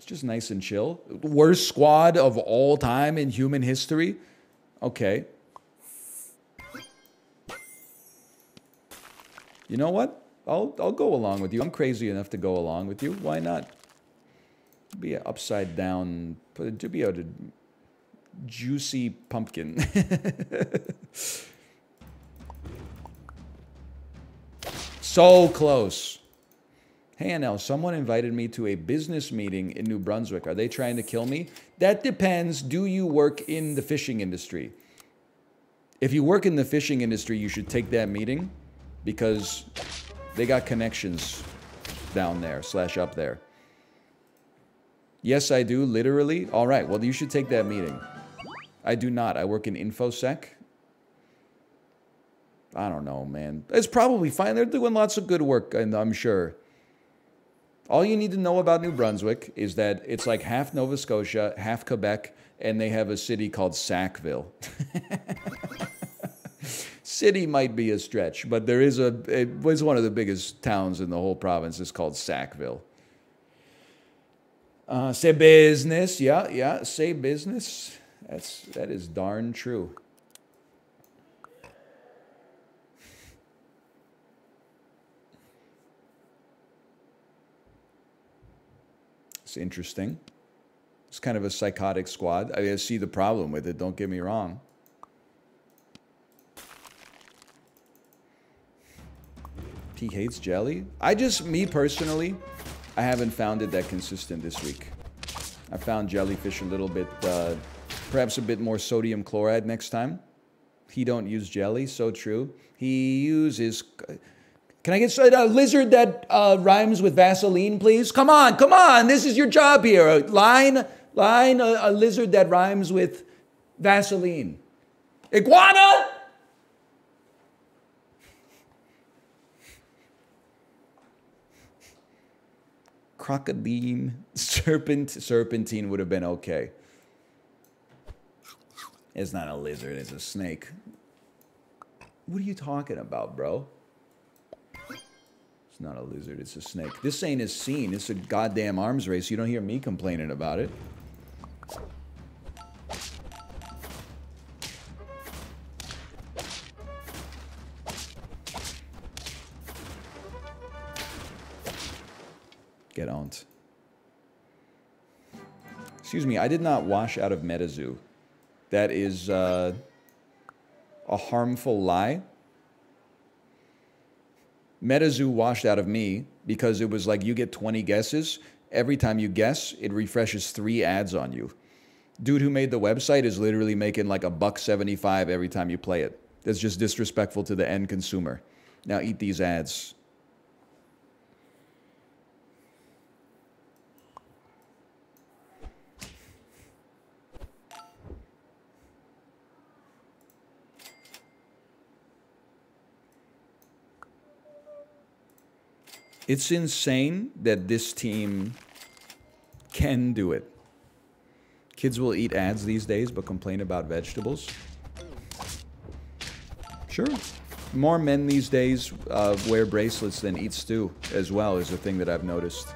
just nice and chill. Worst squad of all time in human history? Okay. You know what? I'll go along with you. I'm crazy enough to go along with you. Why not? Be an upside down, to be a juicy pumpkin. So close. Hey, NL, someone invited me to a business meeting in New Brunswick. Are they trying to kill me? That depends. Do you work in the fishing industry? If you work in the fishing industry, you should take that meeting because they got connections down there / up there. Yes, I do, literally. All right, well, you should take that meeting. I do not. I work in InfoSec. I don't know, man. It's probably fine. They're doing lots of good work, and I'm sure. All you need to know about New Brunswick is that it's like half Nova Scotia, half Quebec, and they have a city called Sackville. City might be a stretch, but there is it was one of the biggest towns in the whole province. It's called Sackville. Say business. Yeah, say business. That is darn true. It's interesting. It's kind of a psychotic squad. I mean, I see the problem with it, don't get me wrong. He hates jelly? Me personally, I haven't found it that consistent this week. I found jellyfish a little bit, perhaps a bit more sodium chloride next time. He don't use jelly, so true. He uses... Can I get a lizard that rhymes with Vaseline, please? Come on, this is your job here. Line, a lizard that rhymes with Vaseline. Iguana! Crocodile, serpentine would have been okay. It's not a lizard, it's a snake. What are you talking about, bro? It's not a lizard, it's a snake. This ain't a scene, it's a goddamn arms race. You don't hear me complaining about it. Get owned. Excuse me, I did not wash out of MetaZoo. That is a harmful lie. MetaZoo washed out of me because it was like you get 20 guesses. Every time you guess, it refreshes 3 ads on you. Dude who made the website is literally making like $1.75 every time you play it. That's just disrespectful to the end consumer. Now eat these ads. It's insane that this team can do it. Kids will eat ads these days but complain about vegetables. Sure. More men these days wear bracelets than eat stew as well is a thing that I've noticed.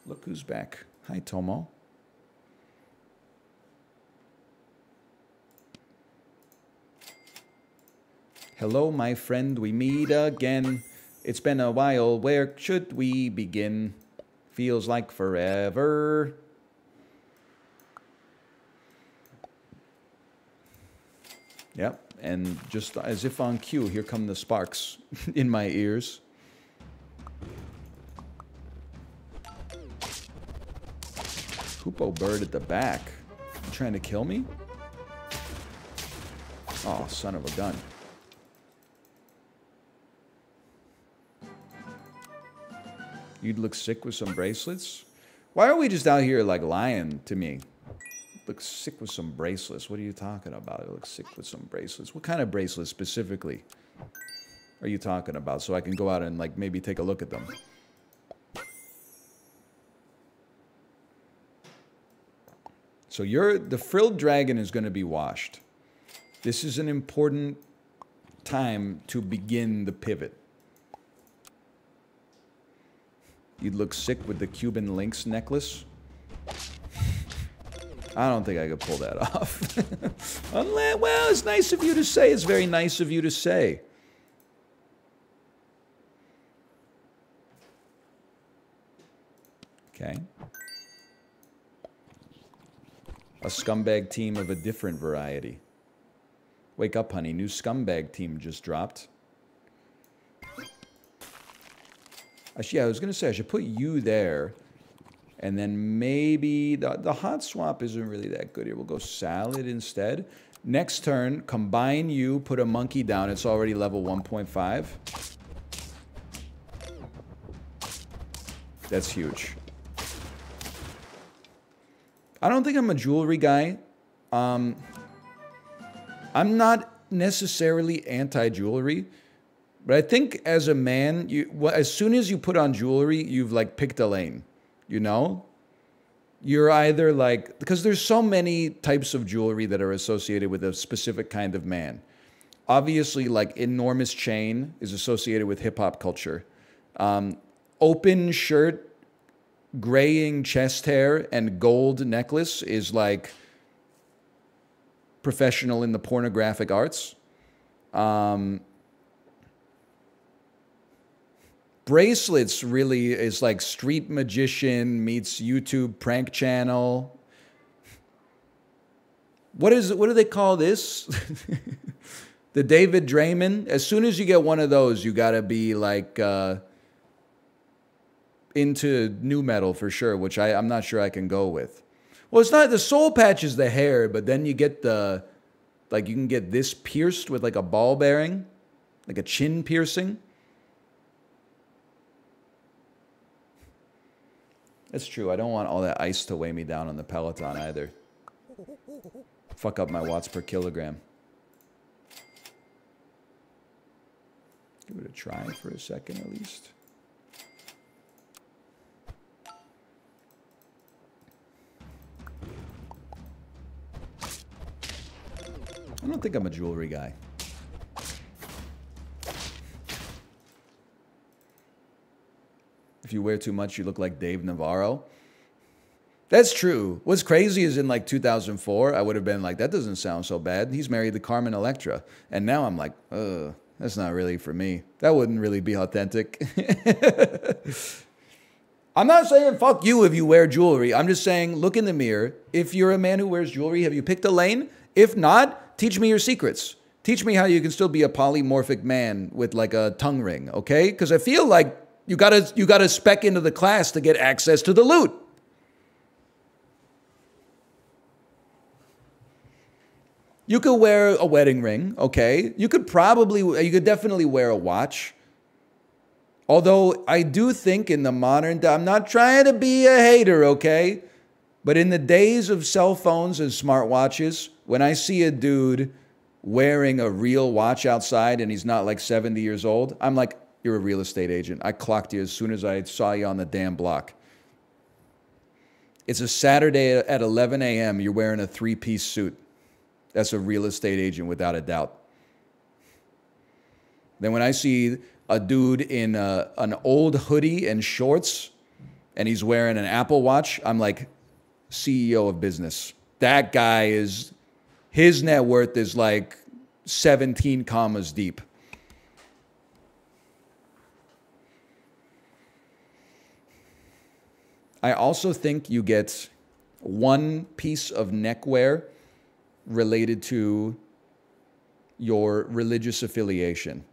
Look who's back. Hi, Tomo. Hello, my friend, we meet again. It's been a while, where should we begin? Feels like forever. Yep, and just as if on cue, here come the sparks in my ears. Hoopo bird at the back. You trying to kill me? Oh, son of a gun. You'd look sick with some bracelets? Why are we just out here like lying to me? Look sick with some bracelets. What are you talking about? I look sick with some bracelets. What kind of bracelets specifically are you talking about? So I can go out and like maybe take a look at them. So the frilled dragon is going to be washed. This is an important time to begin the pivot. You'd look sick with the Cuban links necklace. I don't think I could pull that off. Unless, well, it's nice of you to say. It's very nice of you to say. Okay. A scumbag team of a different variety. Wake up, honey. New scumbag team just dropped. Yeah, I was going to say, I should put you there. And then maybe the hot swap isn't really that good here. We'll go salad instead. Next turn, combine you, put a monkey down. It's already level 1.5. That's huge. I don't think I'm a jewelry guy. I'm not necessarily anti-jewelry. But I think as a man, as soon as you put on jewelry, you've like picked a lane. You know, you're either like, because there's so many types of jewelry that are associated with a specific kind of man. Obviously, like enormous chain is associated with hip hop culture. Open shirt, graying chest hair, and gold necklace is like professional in the pornographic arts. Bracelets really is like street magician meets YouTube prank channel. What do they call this? The David Draymond. As soon as you get one of those, you gotta be like into new metal for sure, which I'm not sure I can go with. Well, it's not the soul patch is the hair, but then you get the like you can get this pierced with like a ball bearing, like a chin piercing. That's true. I don't want all that ice to weigh me down on the Peloton either. Fuck up my watts per kilogram. Give it a try for a second at least. I don't think I'm a jewelry guy. If you wear too much, you look like Dave Navarro. That's true. What's crazy is in like 2004, I would have been like, that doesn't sound so bad. He's married to Carmen Electra. And now I'm like, ugh, that's not really for me. That wouldn't really be authentic. I'm not saying fuck you if you wear jewelry. I'm just saying look in the mirror. If you're a man who wears jewelry, have you picked a lane? If not, teach me your secrets. Teach me how you can still be a polymorphic man with like a tongue ring, okay? Because I feel like you gotta spec into the class to get access to the loot. You could wear a wedding ring, okay? You could definitely wear a watch. Although I do think in the modern, I'm not trying to be a hater, okay? But in the days of cell phones and smartwatches, when I see a dude wearing a real watch outside and he's not like 70 years old, I'm like, you're a real estate agent. I clocked you as soon as I saw you on the damn block. It's a Saturday at 11 a.m. You're wearing a three-piece suit. That's a real estate agent without a doubt. Then when I see a dude in an old hoodie and shorts and he's wearing an Apple Watch, I'm like, CEO of business. That guy is, his net worth is like 17 commas deep. I also think you get one piece of neckwear related to your religious affiliation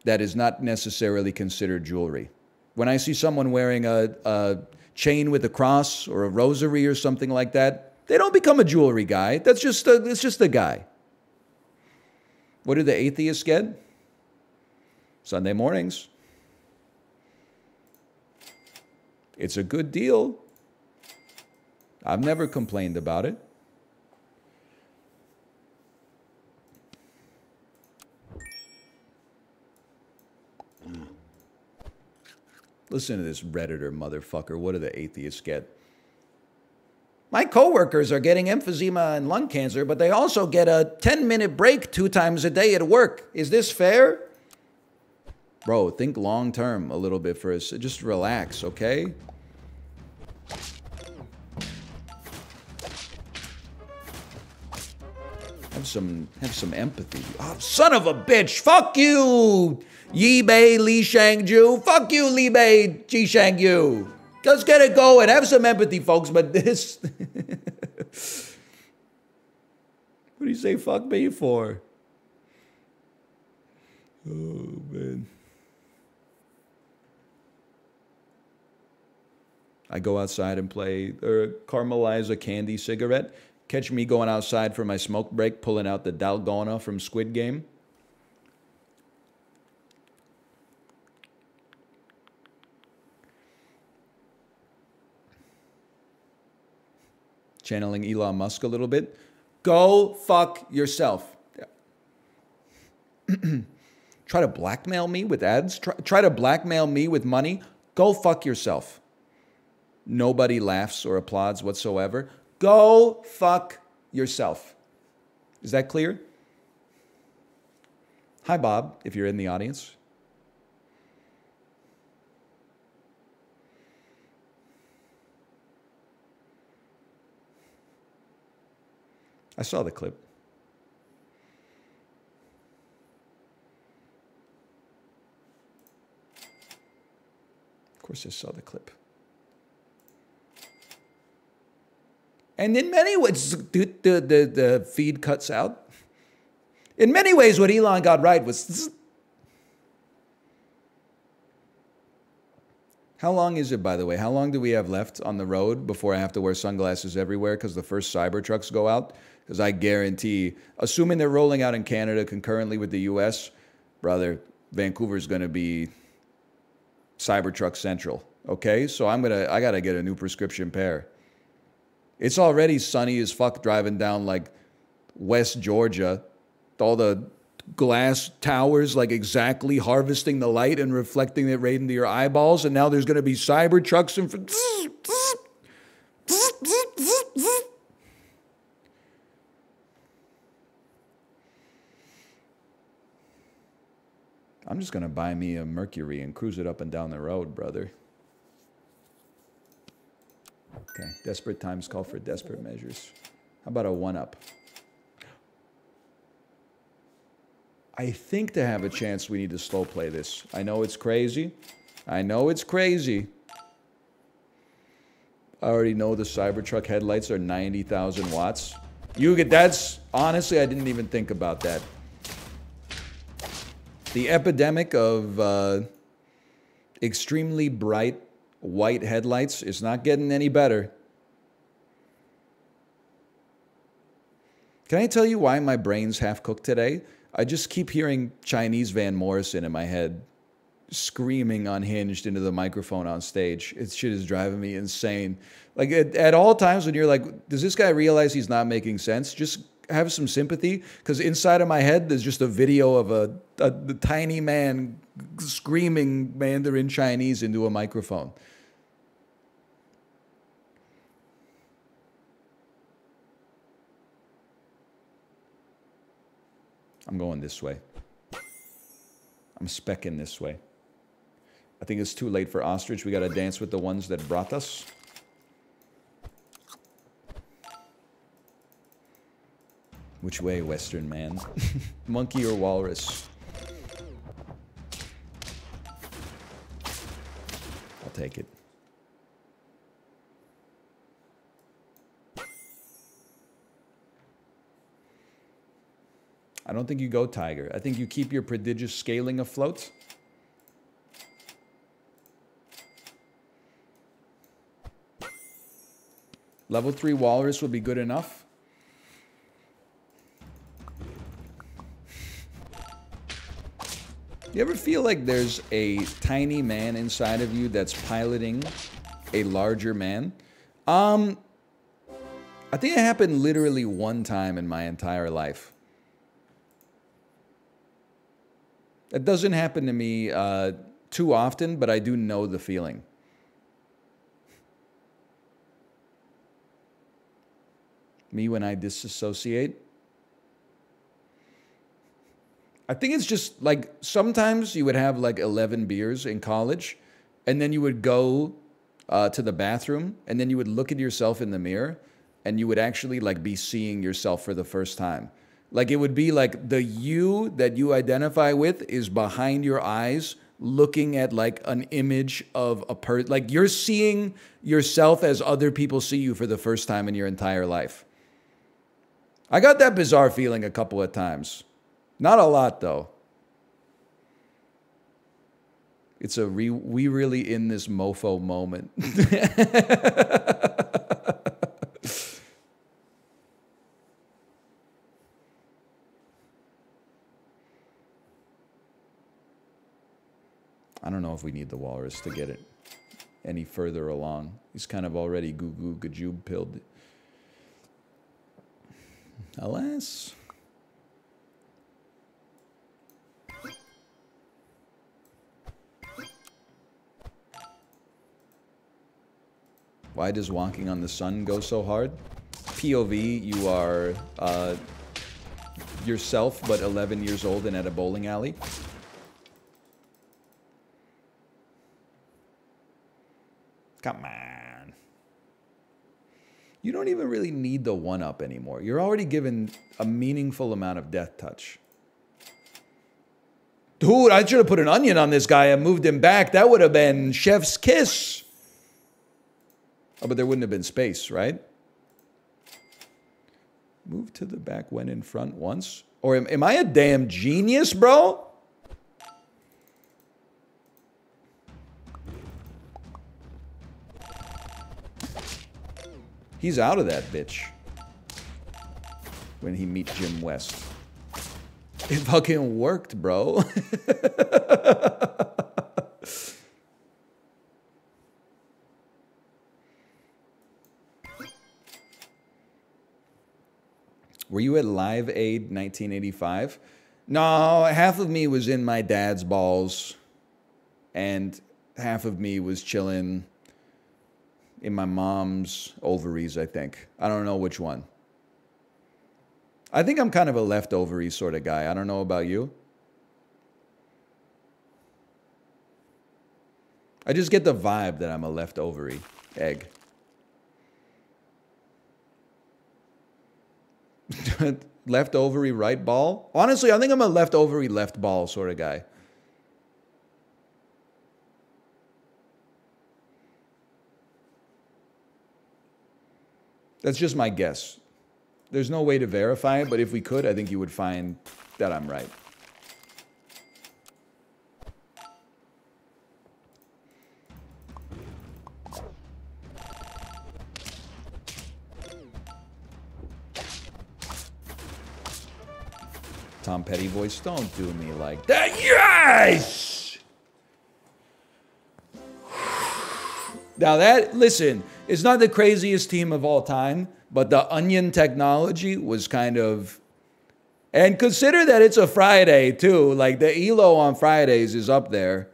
that is not necessarily considered jewelry. When I see someone wearing a chain with a cross or a rosary or something like that, they don't become a jewelry guy. It's just a guy. What do the atheists get? Sunday mornings. It's a good deal. I've never complained about it. Listen to this Redditor motherfucker. What do the atheists get? My coworkers are getting emphysema and lung cancer, but they also get a 10-minute break 2 times a day at work. Is this fair? Bro, think long term a little bit first. Just relax, okay? Have some empathy. Oh, son of a bitch! Fuck you, Yi Bei Li Shangju. Fuck you, Li Bei Ji Shangyu. Let's get it going. Have some empathy, folks. But this, what do you say? Fuck me for? Oh man. I go outside and play or caramelize a candy cigarette. Catch me going outside for my smoke break, pulling out the Dalgona from Squid Game. Channeling Elon Musk a little bit. Go fuck yourself. Try to blackmail me with ads? Try to blackmail me with money? Go fuck yourself. Nobody laughs or applauds whatsoever. Go fuck yourself. Is that clear? Hi, Bob, if you're in the audience. I saw the clip. Of course I saw the clip. And in many ways, the feed cuts out. In many ways, what Elon got right was... How long is it, by the way? How long do we have left on the road before I have to wear sunglasses everywhere because the first Cybertrucks go out? Because I guarantee, assuming they're rolling out in Canada concurrently with the US, brother, Vancouver's going to be Cybertruck Central. Okay? So I got to get a new prescription pair. It's already sunny as fuck driving down like West Georgia. All the glass towers like exactly harvesting the light and reflecting it right into your eyeballs. And now there's going to be Cybertrucks in front. I'm just going to buy me a Mercury and cruise it up and down the road, brother. Okay, desperate times call for desperate measures. How about a one-up? I think to have a chance, we need to slow play this. I know it's crazy. I know it's crazy. I already know the Cybertruck headlights are 90,000 watts. That's, honestly, I didn't even think about that. The epidemic of extremely bright white headlights is not getting any better. Can I tell you why my brain's half cooked today? I just keep hearing Chinese Van Morrison in my head screaming unhinged into the microphone on stage. It shit is driving me insane. Like at all times when you're like, does this guy realize he's not making sense? Just have some sympathy, because inside of my head there's just a video of a tiny man screaming Mandarin Chinese into a microphone. I'm going this way. I'm specking this way. I think it's too late for ostrich. We got to dance with the ones that brought us. Which way, Western man? Monkey or walrus? I'll take it. I don't think you go tiger. I think you keep your prodigious scaling afloat. Level 3 walrus will be good enough. You ever feel like there's a tiny man inside of you that's piloting a larger man? I think it happened literally one time in my entire life. It doesn't happen to me too often, but I do know the feeling. Me when I disassociate. I think it's just like sometimes you would have like 11 beers in college and then you would go to the bathroom and then you would look at yourself in the mirror and you would actually like be seeing yourself for the first time. Like it would be like the you that you identify with is behind your eyes looking at like an image of a person. Like you're seeing yourself as other people see you for the first time in your entire life. I got that bizarre feeling a couple of times. Not a lot, though. It's a we really in this mofo moment. I don't know if we need the walrus to get it any further along. He's kind of already goo-goo gajoob pilled. Alas. Why does wonking on the sun go so hard? POV, you are yourself, but 11 years old and at a bowling alley. Come on. You don't even really need the one-up anymore. You're already given a meaningful amount of death touch. Dude, I should have put an onion on this guy and moved him back. That would have been chef's kiss. Oh, but there wouldn't have been space, right? Move to the back when in front once? Or am I a damn genius, bro? He's out of that bitch when he meets Jim West. It fucking worked, bro. Were you at Live Aid 1985? No, half of me was in my dad's balls, and half of me was chilling in my mom's ovaries, I think. I don't know which one. I think I'm kind of a left ovary sort of guy. I don't know about you. I just get the vibe that I'm a left ovary egg. Left ovary, right ball? Honestly, I think I'm a left ovary, left ball sort of guy. That's just my guess. There's no way to verify it, but if we could, I think you would find that I'm right. Tom Petty voice, don't do me like that. Yes! Now that, listen, it's not the craziest team of all time, but the onion technology was kind of... And consider that it's a Friday, too. Like, the ELO on Fridays is up there.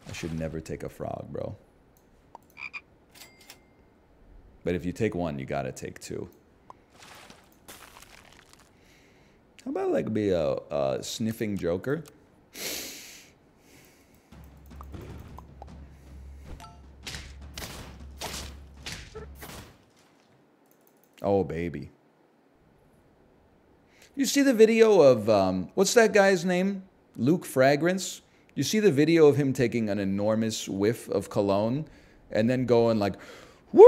I should never take a frog, bro. But if you take one, you gotta take two. How about like be a sniffing joker? Oh, baby. You see the video of, what's that guy's name? Luke Fragrance? You see the video of him taking an enormous whiff of cologne and then going like, woo!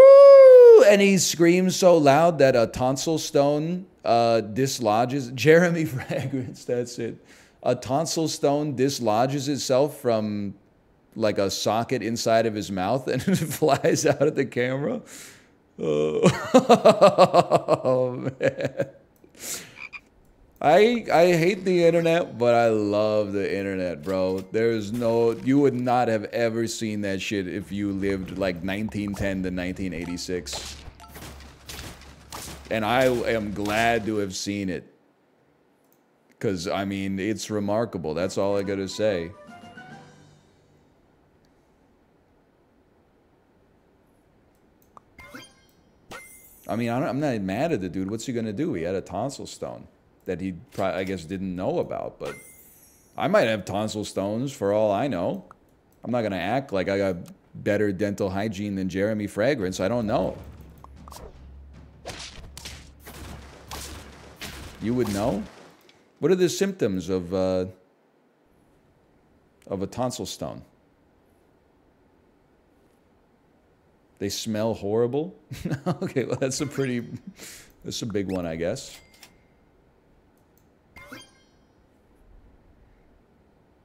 And he screams so loud that a tonsil stone dislodges. Jeremy Fragrance, that's it. A tonsil stone dislodges itself from like a socket inside of his mouth and it flies out at the camera. Oh, oh man. I hate the internet, but I love the internet, bro. There's no... You would not have ever seen that shit if you lived like 1910 to 1986. And I am glad to have seen it. Because, I mean, it's remarkable. That's all I gotta say. I mean, I'm not mad at the dude. What's he going to do? He had a tonsil stone that he, I guess, didn't know about. But I might have tonsil stones for all I know. I'm not going to act like I got better dental hygiene than Jeremy Fragrance. I don't know. You would know? What are the symptoms of a tonsil stone? They smell horrible? Okay, well, that's a big one, I guess.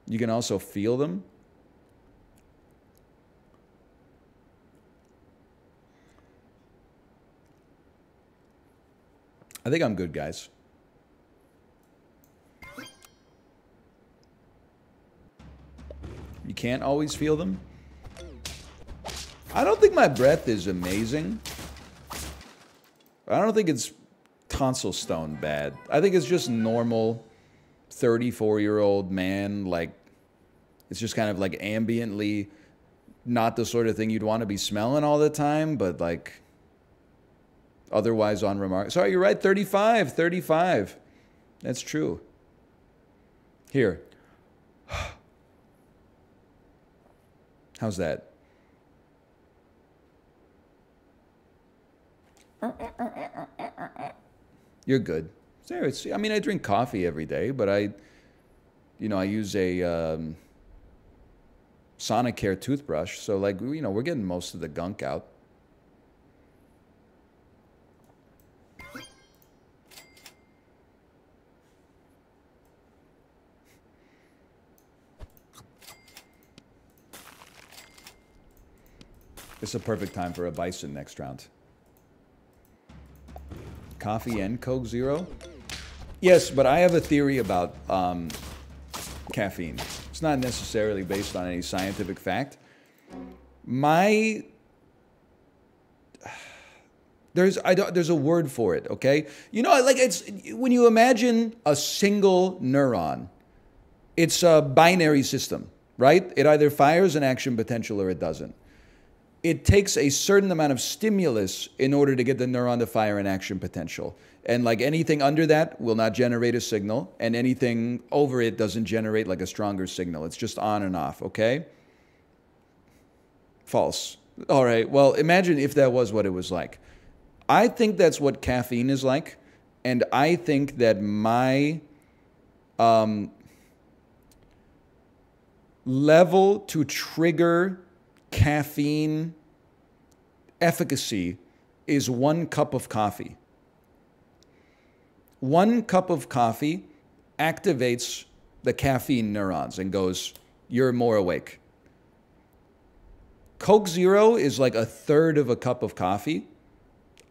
You can also feel them. I think I'm good, guys. You can't always feel them? I don't think my breath is amazing. I don't think it's tonsil stone bad. I think it's just normal 34-year-old man, like, it's just kind of like ambiently not the sort of thing you'd want to be smelling all the time, but like otherwise unremarkable. Sorry, you're right, 35. That's true. Here. How's that? You're good. Seriously, I mean, I drink coffee every day, but I use a Sonicare toothbrush, so like, we're getting most of the gunk out. It's a perfect time for a bison next round. Coffee and Coke Zero? Yes, but I have a theory about caffeine. It's not necessarily based on any scientific fact. There's a word for it, okay? Like, it's when you imagine a single neuron, it's a binary system, right? It either fires an action potential or it doesn't. It takes a certain amount of stimulus in order to get the neuron to fire an action potential. And like anything under that will not generate a signal, and anything over it doesn't generate like a stronger signal. It's just on and off, okay? False. All right, well, imagine if that was what it was like. I think that's what caffeine is like, and I think that my level to trigger caffeine efficacy is 1 cup of coffee. 1 cup of coffee activates the caffeine neurons and goes, you're more awake. Coke Zero is like 1/3 of a cup of coffee.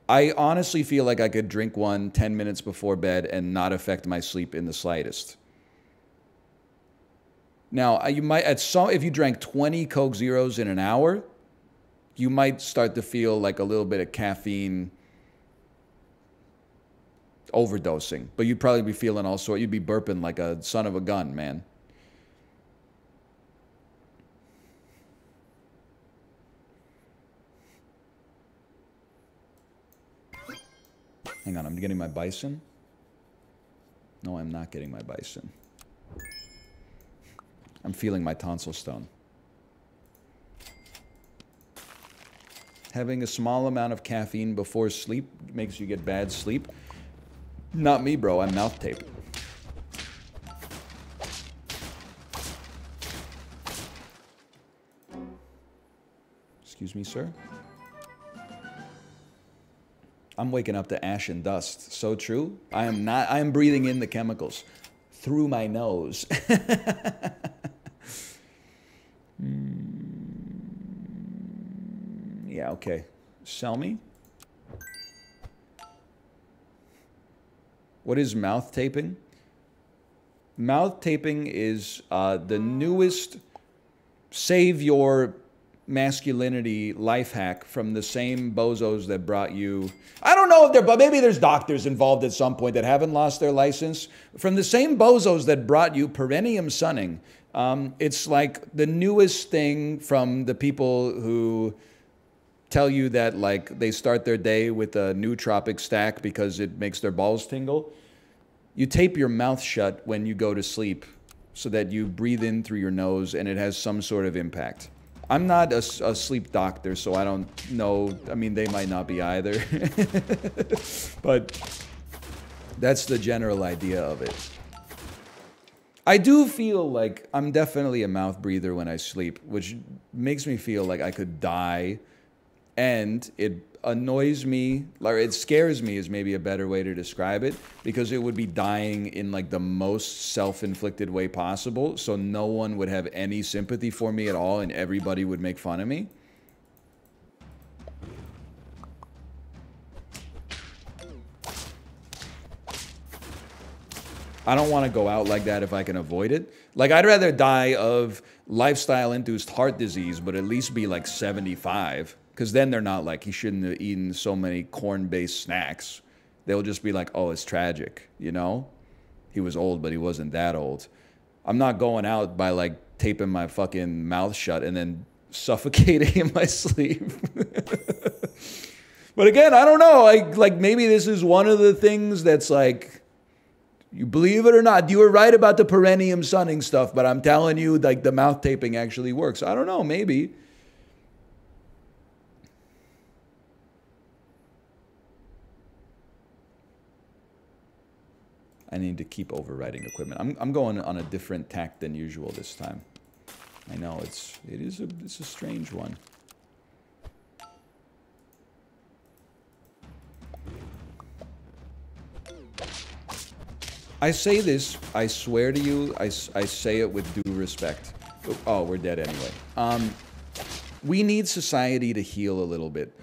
I honestly feel like I could drink one 10 minutes before bed and not affect my sleep in the slightest. Now, you might, if you drank 20 Coke Zeros in an hour, you might start to feel like a little bit of caffeine overdosing. But you'd probably be feeling all sorts. You'd be burping like a son of a gun, man. Hang on, I'm getting my bison. No, I'm not getting my bison. I'm feeling my tonsil stone. Having a small amount of caffeine before sleep makes you get bad sleep. Not me, bro. I'm mouth tape. Excuse me, sir. I'm waking up to ash and dust. So true. I am not. I am breathing in the chemicals through my nose. Yeah, okay. Sell me. What is mouth taping? Mouth taping is the newest save your masculinity life hack from the same bozos that brought you. I don't know if they're, but maybe there's doctors involved at some point that haven't lost their license. From the same bozos that brought you perineum sunning. It's like the newest thing from the people who tell you that like they start their day with a nootropic stack because it makes their balls tingle. You tape your mouth shut when you go to sleep so that you breathe in through your nose and it has some sort of impact. I'm not a sleep doctor, so I don't know. I mean, they might not be either. But that's the general idea of it. I do feel like I'm definitely a mouth breather when I sleep, which makes me feel like I could die. And it annoys me, or it scares me is maybe a better way to describe it, because it would be dying in like the most self-inflicted way possible, so no one would have any sympathy for me at all and everybody would make fun of me. I don't want to go out like that if I can avoid it. Like, I'd rather die of lifestyle-induced heart disease, but at least be like 75. Because then they're not like, he shouldn't have eaten so many corn-based snacks. They'll just be like, oh, it's tragic, you know? He was old, but he wasn't that old. I'm not going out by like taping my fucking mouth shut and then suffocating in my sleep. But again, I don't know. Like maybe this is one of the things that's like, you believe it or not, you were right about the perineum sunning stuff, but I'm telling you, like, the mouth taping actually works. I don't know, maybe. I need to keep overriding equipment. I'm going on a different tack than usual this time. I know it's a strange one. I say this, I swear to you, I say it with due respect. Oh, we're dead anyway. We need society to heal a little bit.